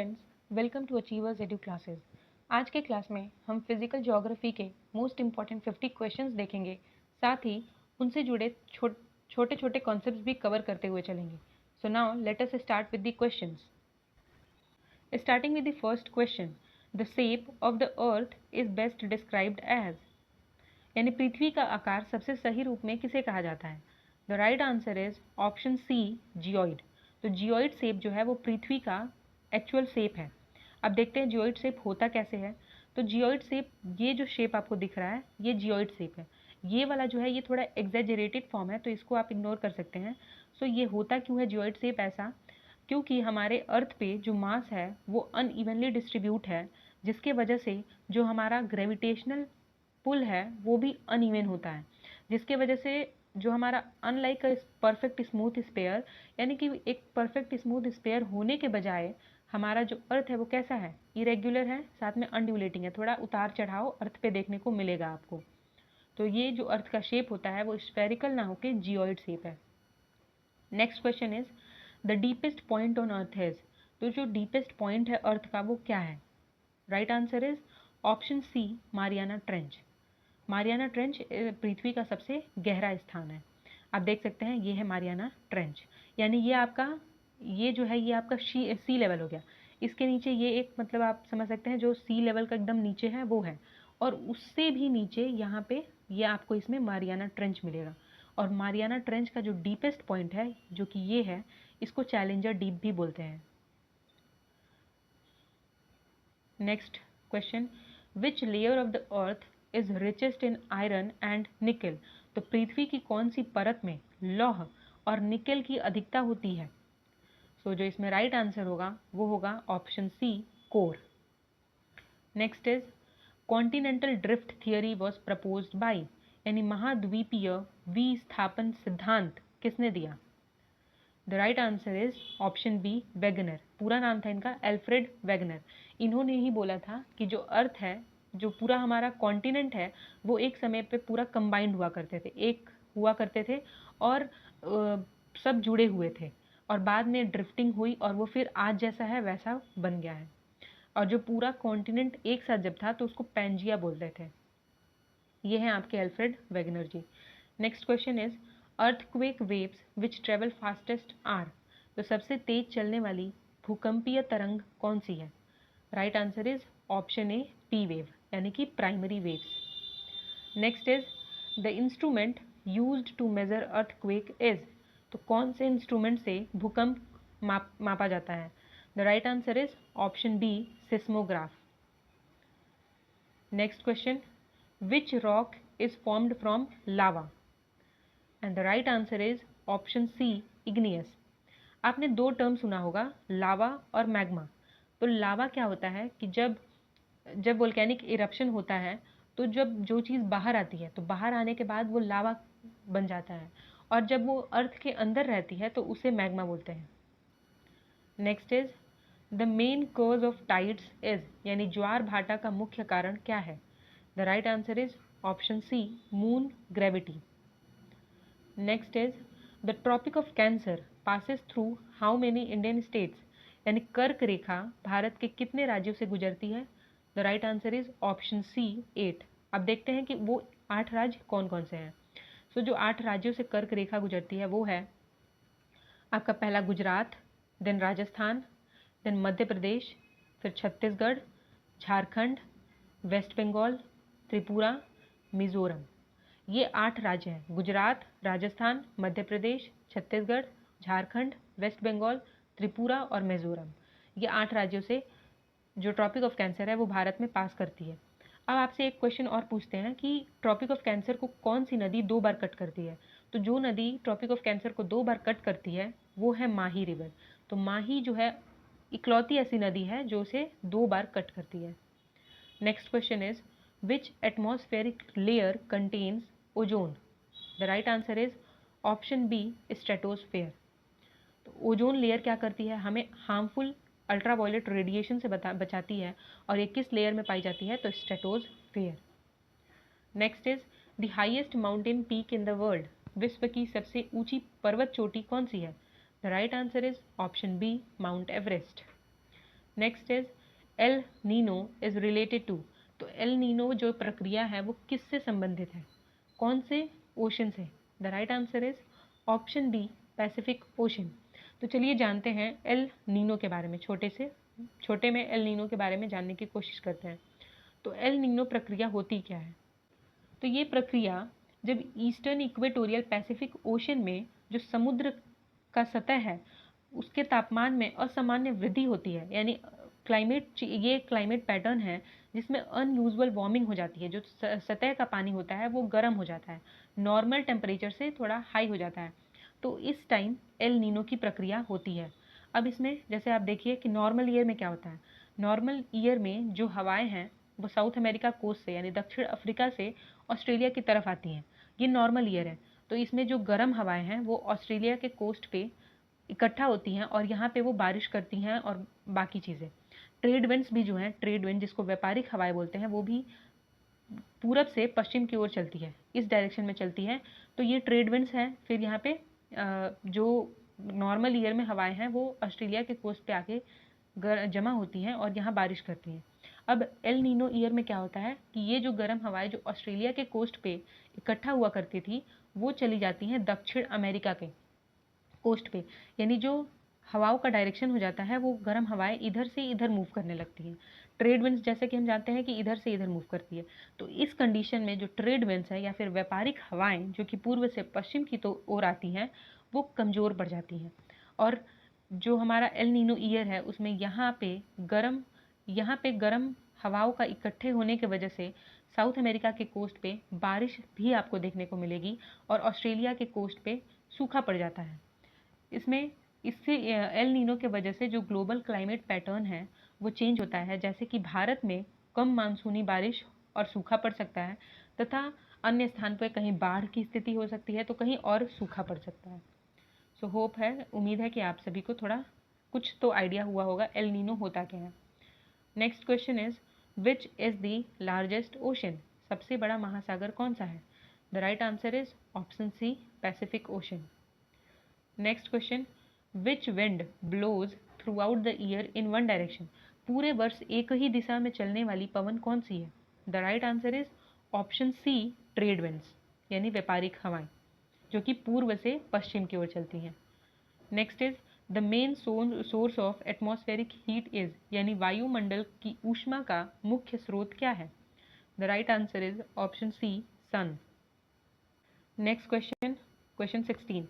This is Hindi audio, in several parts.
Friends, welcome to achievers edu classes. आज के क्लास में हम फिजिकल ज्योग्राफी के मोस्ट इंपॉर्टेंट 50 क्वेश्चंस देखेंगे, साथ ही उनसे जुड़े छोटे छोटे कॉन्सेप्ट्स भी कवर करते हुए चलेंगे। So now let us start with the questions. Starting with the first question, the shape of the earth is best described as, यानी पृथ्वी का आकार सबसे सही रूप में किसे कहा जाता है? The right answer is option C, geoid. तो जियोइड शेप जो है वो पृथ्वी का एक्चुअल शेप है। अब देखते हैं जियोइड शेप होता कैसे है। तो जियोइड शेप, ये जो शेप आपको दिख रहा है ये जियोइड शेप है। ये वाला जो है ये थोड़ा एग्जेजरेटेड फॉर्म है, तो इसको आप इग्नोर कर सकते हैं। सो ये होता क्यों है जियोइड शेप ऐसा? क्योंकि हमारे अर्थ पे जो मास है वो अनइवनली डिस्ट्रीब्यूट है, जिसके वजह से जो हमारा ग्रेविटेशनल पुल है वो भी अनइवन होता है, जिसके वजह से जो हमारा अनलाइक परफेक्ट स्मूथ स्पेयर, यानी कि एक परफेक्ट स्मूथ स्पेयर होने के बजाय हमारा जो अर्थ है वो कैसा है? इरेग्युलर है, साथ में अनड्यूलेटिंग है, थोड़ा उतार चढ़ाव अर्थ पे देखने को मिलेगा आपको। तो ये जो अर्थ का शेप होता है वो स्फेरिकल ना होकर जियोइड शेप है। Next question is the deepest point on earth is, तो जो डीपेस्ट पॉइंट है अर्थ का वो क्या है? Right answer is option C, Mariana trench. Mariana trench पृथ्वी का सबसे गहरा स्थान है। आप देख सकते हैं ये है मारियाना ट्रेंच, यानी ये आपका, ये जो है ये आपका सी लेवल हो गया। इसके नीचे ये एक, मतलब आप समझ सकते हैं जो सी लेवल का एकदम नीचे है वो है, और उससे भी नीचे यहाँ पे ये आपको इसमें मारियाना ट्रेंच मिलेगा। और मारियाना ट्रेंच का जो डीपेस्ट पॉइंट है जो कि ये है, इसको चैलेंजर डीप भी बोलते हैं। Next question, which layer of the earth is richest in iron and निकल, तो पृथ्वी की कौन सी परत में लौह और निकल की अधिकता होती है? सो जो इसमें राइट आंसर होगा वो होगा option C, core. Next is continental drift theory was proposed by, यानी महाद्वीपीय विस्थापन सिद्धांत किसने दिया? The right answer is option B, Wegener. पूरा नाम था इनका एल्फ्रेड वेगनर। इन्होंने ही बोला था कि जो अर्थ है, जो पूरा हमारा कॉन्टिनेंट है, वो एक समय पे पूरा कंबाइंड हुआ करते थे, एक हुआ करते थे, और सब जुड़े हुए थे, और बाद में ड्रिफ्टिंग हुई और वो फिर आज जैसा है वैसा बन गया है। और जो पूरा कॉन्टिनेंट एक साथ जब था तो उसको पैंजिया बोलते थे। ये हैं आपके Alfred Wegener ji. Next question is earthquake waves which travel fastest are, तो सबसे तेज चलने वाली भूकंपीय तरंग कौन सी है? Right answer is option A, P wave, यानी कि primary waves. Next is the instrument used to major earthquake is, तो कौन से इंस्ट्रूमेंट से भूकंप मापा जाता है? The right answer is option B, seismograph. Next question, which rock is formed from lava, and the right answer is option C, igneous। आपने दो टर्म सुना होगा, लावा और मैग्मा। तो लावा क्या होता है कि जब जब वोल्केनिक इरप्शन होता है तो जब जो चीज़ बाहर आती है तो बाहर आने के बाद वो लावा बन जाता है, और जब वो अर्थ के अंदर रहती है तो उसे मैग्मा बोलते हैं। Next is the main cause of tides is, यानी ज्वार भाटा का मुख्य कारण क्या है? The right answer is option C, moon gravity. Next is the tropic of cancer passes through how many Indian states, यानी कर्क रेखा भारत के कितने राज्यों से गुजरती है? The right answer is option सी, 8। अब देखते हैं कि वो 8 राज्य कौन कौन से हैं। सो जो 8 राज्यों से कर्क रेखा गुजरती है वो है आपका पहला गुजरात, देन राजस्थान, देन मध्य प्रदेश, फिर छत्तीसगढ़, झारखंड, वेस्ट बंगाल, त्रिपुरा, मिजोरम। ये 8 राज्य हैं, गुजरात, राजस्थान, मध्य प्रदेश, छत्तीसगढ़, झारखंड, वेस्ट बंगाल, त्रिपुरा और मिजोरम। ये 8 राज्यों से जो ट्रॉपिक ऑफ कैंसर है वो भारत में पास करती है। अब आपसे एक क्वेश्चन और पूछते हैं कि ट्रॉपिक ऑफ कैंसर को कौन सी नदी 2 बार कट करती है? तो जो नदी ट्रॉपिक ऑफ कैंसर को 2 बार कट करती है वो है माही रिवर। तो माही जो है इकलौती ऐसी नदी है जो उसे 2 बार कट करती है। Next question is which atmospheric layer contains ozone? The right answer is option B, stratosphere. तो ओजोन लेयर क्या करती है? हमें हार्मफुल अल्ट्रावायलेट रेडिएशन से बचाती है, और ये किस लेयर में पाई जाती है? तो stratosphere. Next is the highest mountain peak in the world, विश्व की सबसे ऊंची पर्वत चोटी कौन सी है? The right answer is option B, mount Everest. Next is El Nino is related to, तो एल नीनो जो प्रक्रिया है वो किससे संबंधित है, कौन से ओशन से? The right answer is option B Pacific ocean. तो चलिए जानते हैं एल नीनो के बारे में, छोटे में एल नीनो के बारे में जानने की कोशिश करते हैं। तो एल नीनो प्रक्रिया होती क्या है? तो ये प्रक्रिया जब ईस्टर्न इक्वेटोरियल पैसिफिक ओशन में जो समुद्र का सतह है उसके तापमान में असामान्य वृद्धि होती है, यानी ये क्लाइमेट पैटर्न है जिसमें अनयूजुअल वार्मिंग हो जाती है, जो सतह का पानी होता है वो गर्म हो जाता है, नॉर्मल टेम्परेचर से थोड़ा हाई हो जाता है। तो इस टाइम एल नीनो की प्रक्रिया होती है। अब इसमें जैसे आप देखिए कि नॉर्मल ईयर में क्या होता है, नॉर्मल ईयर में जो हवाएं हैं वो साउथ अमेरिका कोस्ट से यानी दक्षिण अफ्रीका से ऑस्ट्रेलिया की तरफ आती हैं, ये नॉर्मल ईयर है। तो इसमें जो गर्म हवाएं हैं वो ऑस्ट्रेलिया के कोस्ट पे इकट्ठा होती हैं और यहाँ पे वो बारिश करती हैं और बाकी चीज़ें। ट्रेड विंड्स भी जो हैं, ट्रेड विंड जिसको व्यापारिक हवाएं बोलते हैं, वो भी पूरब से पश्चिम की ओर चलती है, इस डायरेक्शन में चलती है। तो ये ट्रेड विंड्स हैं। फिर यहाँ पे जो नॉर्मल ईयर में हवाएं हैं वो ऑस्ट्रेलिया के कोस्ट पे आके जमा होती हैं और यहाँ बारिश करती हैं। अब एल नीनो ईयर में क्या होता है कि ये जो गर्म हवाएं जो ऑस्ट्रेलिया के कोस्ट पे इकट्ठा हुआ करती थी वो चली जाती हैं दक्षिण अमेरिका के कोस्ट पे, यानी जो हवाओं का डायरेक्शन हो जाता है वो गर्म हवाएं इधर से इधर मूव करने लगती हैं। ट्रेड विंड्स जैसे कि हम जानते हैं कि इधर से इधर मूव करती है, तो इस कंडीशन में जो ट्रेड विंड्स है या फिर व्यापारिक हवाएं जो कि पूर्व से पश्चिम की तो ओर आती हैं वो कमज़ोर पड़ जाती हैं। और जो हमारा एल नीनो ईयर है उसमें यहाँ पे गर्म हवाओं का इकट्ठे होने की वजह से साउथ अमेरिका के कोस्ट पे बारिश भी आपको देखने को मिलेगी और ऑस्ट्रेलिया के कोस्ट पे सूखा पड़ जाता है। इससे एल नीनो के वजह से जो ग्लोबल क्लाइमेट पैटर्न है वो चेंज होता है, जैसे कि भारत में कम मानसूनी बारिश और सूखा पड़ सकता है तथा अन्य स्थान पर कहीं बाढ़ की स्थिति हो सकती है तो कहीं और सूखा पड़ सकता है। सो होप है, उम्मीद है कि आप सभी को थोड़ा कुछ तो आइडिया हुआ होगा एल नीनो होता क्या है। Next question is which is the largest ocean, सबसे बड़ा महासागर कौन सा है? The right answer is option C Pacific ocean. Next question, which wind blows throughout the year in one direction, पूरे वर्ष एक ही दिशा में चलने वाली पवन कौन सी है? The right answer is option C trade winds, यानी व्यापारिक हवाएं जो कि पूर्व से पश्चिम की ओर चलती हैं। Next is the main source of atmospheric heat is, यानी वायुमंडल की ऊष्मा का मुख्य स्रोत क्या है? The right answer is option C sun. Next question, question 16,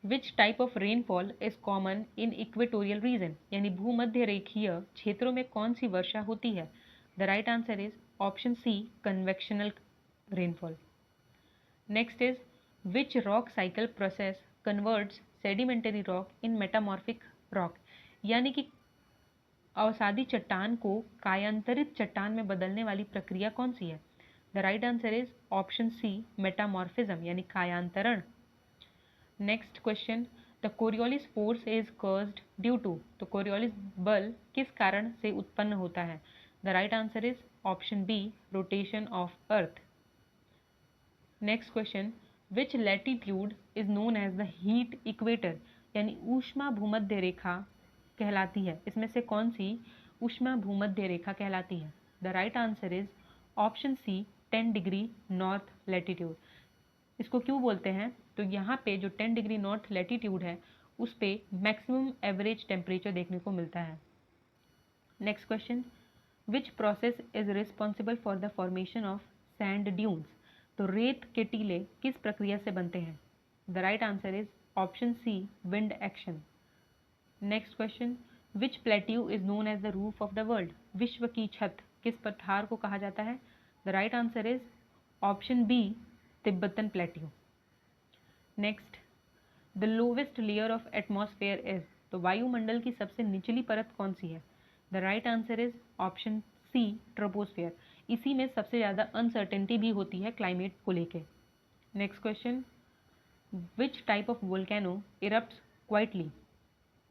which type of rainfall is common in equatorial region, यानी भूमध्य रेखीय क्षेत्रों में कौन सी वर्षा होती है? The right answer is option C convectional rainfall. Next is which rock cycle process converts sedimentary rock in metamorphic rock, यानी कि अवसादी चट्टान को कायांतरित चट्टान में बदलने वाली प्रक्रिया कौन सी है? The right answer is option C metamorphism, यानी कायांतरण। Next question, the Coriolis force is caused due to, तो कोरियोलिस बल किस कारण से उत्पन्न होता है? The right answer is option B rotation of earth. Next question, which latitude is known as the heat equator, यानी ऊष्मा भूमध्य रेखा कहलाती है, इसमें से कौन सी ऊष्मा भूमध्य रेखा कहलाती है? The right answer is option C 10 degree north latitude. इसको क्यों बोलते हैं? तो यहाँ पे जो 10 डिग्री नॉर्थ लैटिट्यूड है उस पे मैक्सिमम एवरेज टेम्परेचर देखने को मिलता है। Next question, which process is responsible for the formation of sand dunes, तो रेत के टीले किस प्रक्रिया से बनते हैं? The right answer is option C wind action. Next question, which plateau is known as the roof of the world, विश्व की छत किस पठार को कहा जाता है? The right answer is option B Tibetan plateau. Next, the lowest layer of atmosphere is, तो वायुमंडल की सबसे निचली परत कौन सी है? The right answer is option C troposphere, इसी में सबसे ज़्यादा अनसर्टेनिटी भी होती है क्लाइमेट को लेके। Next question, which type of volcano erupts quietly?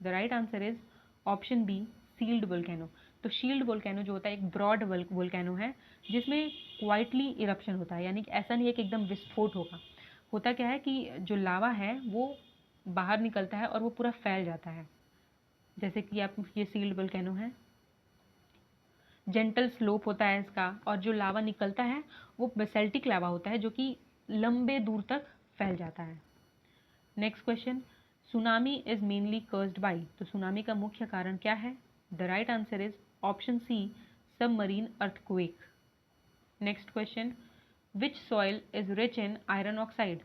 The right answer is option B shield volcano. तो शील्ड वोल्केनो जो होता है एक ब्रॉड वोल्केनो है जिसमें क्वाइटली इरप्शन होता है, यानी कि ऐसा नहीं है कि एकदम विस्फोट होगा। होता क्या है कि जो लावा है वो बाहर निकलता है और वो पूरा फैल जाता है, जैसे कि आप ये सील्ड वोल्केनो है। जेंटल स्लोप होता है इसका, और जो लावा निकलता है वो बेसाल्टिक लावा होता है जो कि लंबे दूर तक फैल जाता है। Next question, tsunami is mainly caused by, तो सुनामी का मुख्य कारण क्या है? The right answer is option C, submarine earthquake. Next question, which soil is rich in iron oxide?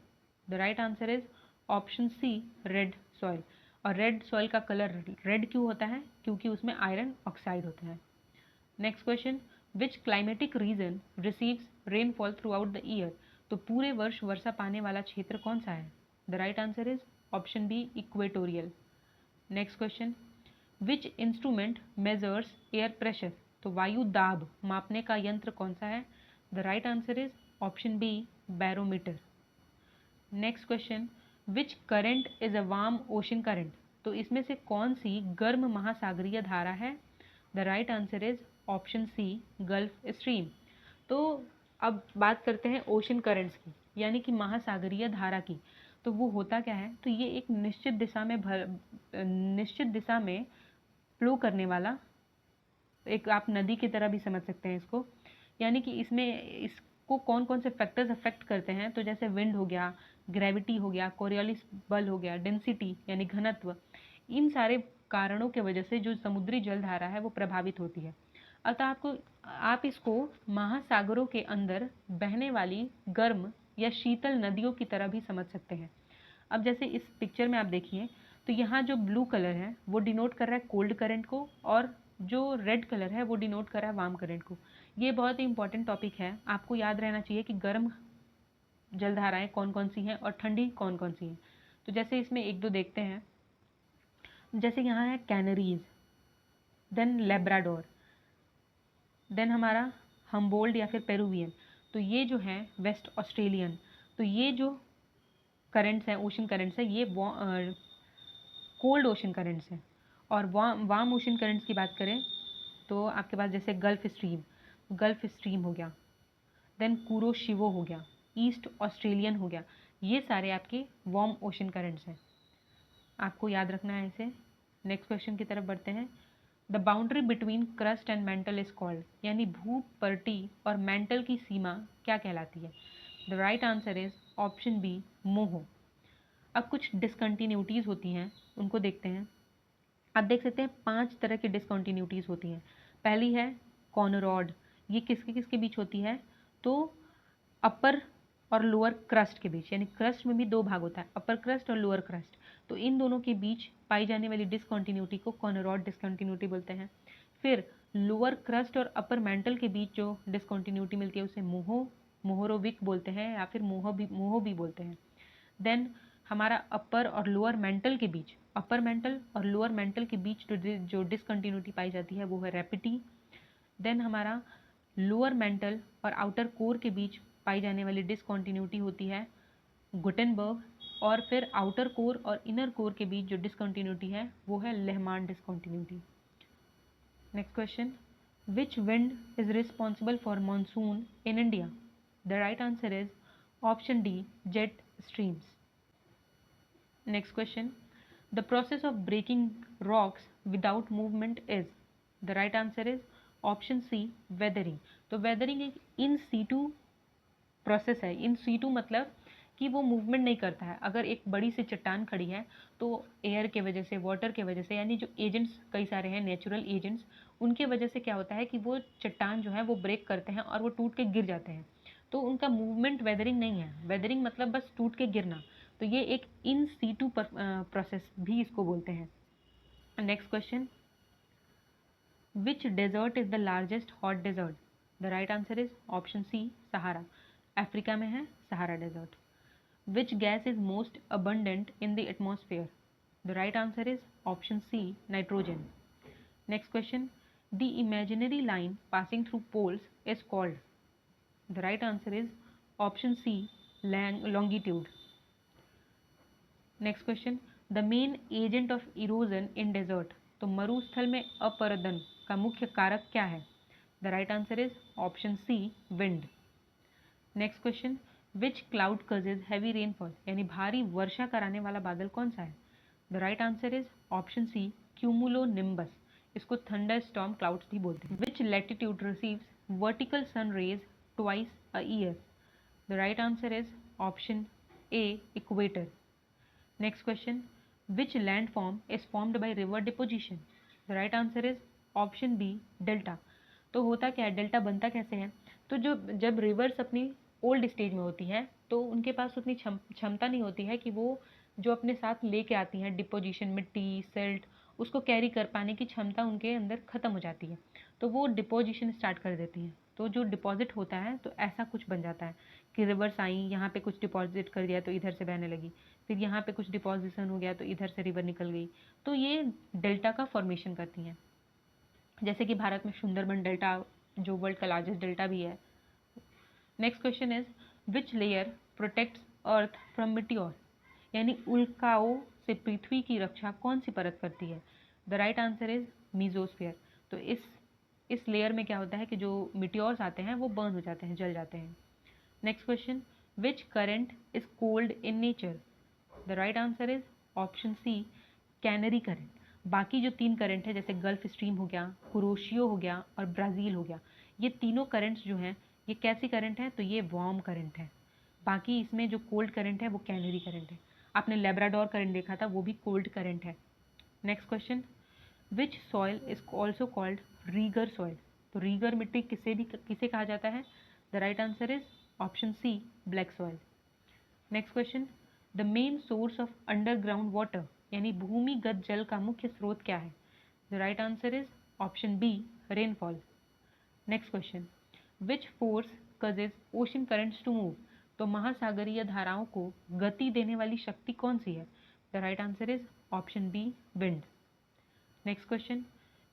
The right answer is option C, red soil. और रेड सॉइल का कलर रेड क्यों होता है? क्योंकि उसमें आयरन ऑक्साइड होता है। Next question, which climatic region receives rainfall throughout the year? तो पूरे वर्ष वर्षा पाने वाला क्षेत्र कौन सा है? The right answer is option B, equatorial. Next question, which instrument measures air pressure? तो वायु दाब मापने का यंत्र कौन सा है? The right answer is option B, barometer. Next question, which current is a warm ocean current? तो इसमें से कौन सी गर्म महासागरीय धारा है? The right answer is option C, Gulf Stream. तो अब बात करते हैं ओशन करंट्स की, यानी कि महासागरीय धारा की। तो वो होता क्या है? तो ये एक निश्चित दिशा में फ्लो करने वाला, एक आप नदी की तरह भी समझ सकते हैं इसको। यानी कि इसको कौन कौन से फैक्टर्स अफेक्ट करते हैं? तो जैसे विंड हो गया, ग्रेविटी हो गया, कोरियोलिस बल हो गया, डेंसिटी यानी घनत्व, इन सारे कारणों के वजह से जो समुद्री जलधारा है वो प्रभावित होती है। अतः आप इसको महासागरों के अंदर बहने वाली गर्म या शीतल नदियों की तरह भी समझ सकते हैं। अब जैसे इस पिक्चर में आप देखिए, तो यहाँ जो ब्लू कलर है वो डिनोट कर रहा है कोल्ड करंट को, और जो रेड कलर है वो डिनोट कर रहा है वार्म करंट को। ये बहुत ही इंपॉर्टेंट टॉपिक है, आपको याद रहना चाहिए कि गर्म जलधाराएं कौन कौन सी हैं और ठंडी कौन कौन सी हैं। तो जैसे इसमें एक दो देखते हैं, जैसे यहाँ है कैनरीज, देन लेब्राडोर, देन हमारा हम्बोल्ड या फिर पेरुवियन। तो ये जो है वेस्ट ऑस्ट्रेलियन। तो ये जो करंट्स हैं, ओशन करंट्स हैं, ये कोल्ड ओशन करंट्स हैं। और वार्म ओशन करंट्स की बात करें तो आपके पास जैसे गल्फ स्ट्रीम हो गया, देन कुरोशिवो हो गया, ईस्ट ऑस्ट्रेलियन हो गया, ये सारे आपके वार्म ओशन करंट्स हैं, आपको याद रखना है इसे। नेक्स्ट क्वेश्चन की तरफ बढ़ते हैं। The boundary between crust and mantle is called, यानी भूपर्टी और मेंटल की सीमा क्या कहलाती है? The right answer is option B, Moho. अब कुछ डिसकंटिन्यूटीज़ होती हैं, उनको देखते हैं। आप देख सकते हैं 5 तरह की डिसकंटिन्यूटीज़ होती हैं। पहली है कॉनरॉड, ये किसके किसके बीच होती है? तो अपर और लोअर क्रस्ट के बीच, यानी क्रस्ट में भी 2 भाग होता है, अपर क्रस्ट और लोअर क्रस्ट। तो इन दोनों के बीच पाई जाने वाली डिसकंटिन्यूटी को कॉनरॉड डिसकंटिन्यूटी बोलते हैं। फिर लोअर क्रस्ट और अपर मेंटल के बीच जो डिसकंटिन्यूटी मिलती है उसे मोहोरोविक बोलते हैं, या फिर मोहो भी बोलते हैं। देन हमारा अपर और लोअर मेंटल के बीच, अपर मेंटल और लोअर मेंटल के बीच जो डिसकंटिन्यूटी पाई जाती है वो है रैपिटी। देन हमारा लोअर मेंटल और आउटर कोर के बीच पाई जाने वाली डिसकंटिन्यूटी होती है गुटेनबर्ग। और फिर आउटर कोर और इनर कोर के बीच जो डिसकंटिन्यूटी है वो है Lehmann discontinuity. Next question, which wind is responsible for monsoon in India? The right answer is option D, jet streams. Next question. The process of breaking rocks without movement is? The right answer is option C, weathering. तो weathering एक in situ प्रोसेस है। इन सीटू मतलब कि वो मूवमेंट नहीं करता है। अगर एक बड़ी सी चट्टान खड़ी है तो एयर के वजह से, वाटर के वजह से, यानी जो एजेंट्स कई सारे हैं नेचुरल एजेंट्स, उनके वजह से क्या होता है कि वो चट्टान जो है वो ब्रेक करते हैं और वो टूट के गिर जाते हैं। तो उनका मूवमेंट वेदरिंग नहीं है। वेदरिंग मतलब बस टूट के गिरना। तो ये एक इन सीटू प्रोसेस भी इसको बोलते हैं। Next question, which desert is the largest hot desert? The right answer is option C, Sahara. Africa में है Sahara desert. Which gas is most abundant in the atmosphere? The right answer is option C, nitrogen. Next question, the imaginary line passing through poles is called? The right answer is option C, longitude. Next question, the main agent of erosion in desert? तो मरुस्थल में अपरदन का मुख्य कारक क्या है? The right answer is option C, wind. Next question, which cloud causes heavy rainfall? यानी भारी वर्षा कराने वाला बादल कौन सा है? The right answer is option C, cumulonimbus. इसको थंडर स्टॉर्म क्लाउड्स भी बोलते हैं। Which latitude receives vertical sun rays twice a year? The right answer is option A equator. Next question, which landform is formed by river deposition? The right answer is option B delta. तो होता क्या है, डेल्टा बनता कैसे है? तो जब रिवर्स अपनी ओल्ड स्टेज में होती हैं तो उनके पास उतनी क्षमता नहीं होती है कि वो जो अपने साथ लेके आती हैं डिपोजिशन, मिट्टी, सिल्ट, उसको कैरी कर पाने की क्षमता उनके अंदर ख़त्म हो जाती है, तो वो डिपोजिशन स्टार्ट कर देती हैं। तो जो डिपॉजिट होता है तो ऐसा कुछ बन जाता है कि रिवर्स आई, यहाँ पे कुछ डिपॉजिट कर दिया तो इधर से बहने लगी, फिर यहाँ पे कुछ डिपॉजिशन हो गया तो इधर से रिवर निकल गई, तो ये डेल्टा का फॉर्मेशन करती हैं। जैसे कि भारत में सुंदरबन डेल्टा जो वर्ल्ड का लार्जेस्ट डेल्टा भी है। Next question is which layer protects earth from Meteor? यानी उल्काओं से पृथ्वी की रक्षा कौन सी परत करती है? The right answer is mesosphere. तो इस लेयर में क्या होता है कि जो मिटियोर्स आते हैं वो बर्न हो जाते हैं, जल जाते हैं। Next question, which current is cold in nature? The right answer is option C Canary current. बाकी जो 3 करंट है जैसे गल्फ स्ट्रीम हो गया, कुरोशियो हो गया और ब्राज़ील हो गया, ये तीनों करंट्स जो हैं ये कैसी करंट है? तो ये वार्म करंट है। बाकी इसमें जो कोल्ड करंट है वो कैनरी करंट है। आपने लेब्राडोर करंट देखा था, वो भी कोल्ड करंट है। Next question, which soil is also called regur soil? तो रीगर मिट्टी किसे कहा जाता है? The right answer is option C black soil. Next question, the main source of underground water यानी भूमिगत जल का मुख्य स्रोत क्या है? The right answer is option B rainfall. Next question, which force causes ocean currents to move? तो महासागरीय धाराओं को गति देने वाली शक्ति कौन सी है? The right answer is option B wind. Next question,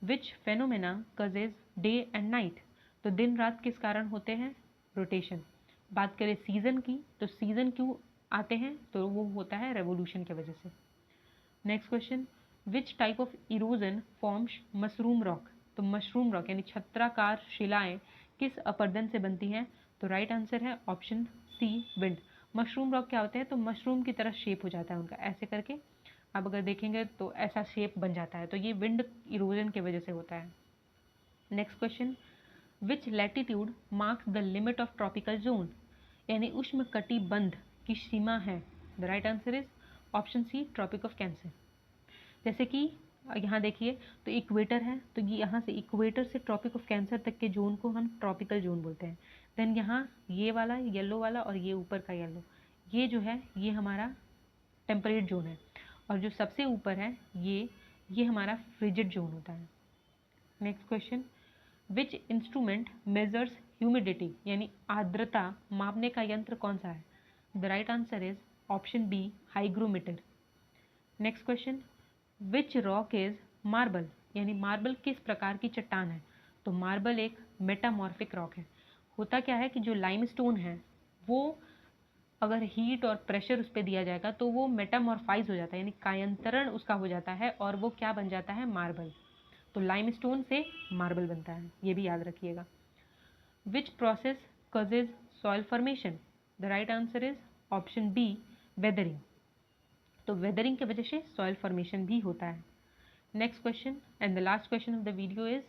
which phenomena causes day and night? तो दिन रात किस कारण होते हैं? रोटेशन। बात करें सीजन की, तो सीजन क्यों आते हैं? तो वो होता है रेवोल्यूशन की वजह से। Next question, which type of erosion forms mushroom rock? तो मशरूम रॉक यानी छत्राकार शिलाएं किस अपरदन से बनती हैं? तो राइट आंसर है option C wind. Mushroom rock क्या होते हैं? तो मशरूम की तरह शेप हो जाता है उनका, ऐसे करके आप अगर देखेंगे तो ऐसा शेप बन जाता है, तो ये विंड इरोजन की वजह से होता है। Next question, which latitude marks the limit of tropical zone? यानी उष्ण कटिबंध की सीमा है। The right answer is option C Tropic of Cancer. जैसे कि यहाँ देखिए तो इक्वेटर है, तो ये यहाँ से इक्वेटर से ट्रॉपिक ऑफ कैंसर तक के जोन को हम ट्रॉपिकल जोन बोलते हैं। देन यहाँ ये वाला येलो वाला और ये ऊपर का येलो, ये जो है ये हमारा टेम्परेट जोन है, और जो सबसे ऊपर है ये हमारा फ्रिजिड जोन होता है। Next question, which instrument measures humidity यानी आर्द्रता मापने का यंत्र कौन सा है? The right answer is option B hygrometer. Next question, which rock is marble? यानी मार्बल किस प्रकार की चट्टान है? तो मार्बल एक मेटामॉर्फिक रॉक है। होता क्या है कि जो लाइमस्टोन है वो अगर हीट और प्रेशर उस पर दिया जाएगा तो वो मेटामॉर्फाइज हो जाता है, यानी कायांतरण उसका हो जाता है और वो क्या बन जाता है? मार्बल। तो लाइमस्टोन से मार्बल बनता है, ये भी याद रखिएगा। Which process causes soil formation? The right answer is option B weathering. तो वेदरिंग की वजह से सॉइल फॉर्मेशन भी होता है। Next question and the last question of the video is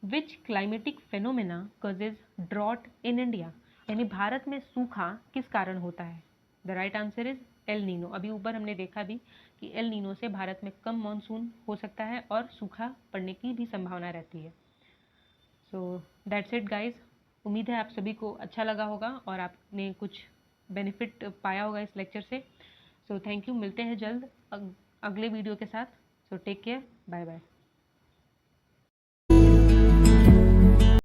which climatic phenomena causes drought in India? यानी भारत में सूखा किस कारण होता है? The right answer is El Nino. अभी ऊपर हमने देखा भी कि एल नीनो से भारत में कम मानसून हो सकता है और सूखा पड़ने की भी संभावना रहती है। So that's it guys. उम्मीद है आप सभी को अच्छा लगा होगा और आपने कुछ बेनिफिट पाया होगा इस लेक्चर से। सो थैंक यू, मिलते हैं जल्द अगले वीडियो के साथ। So take care, bye bye.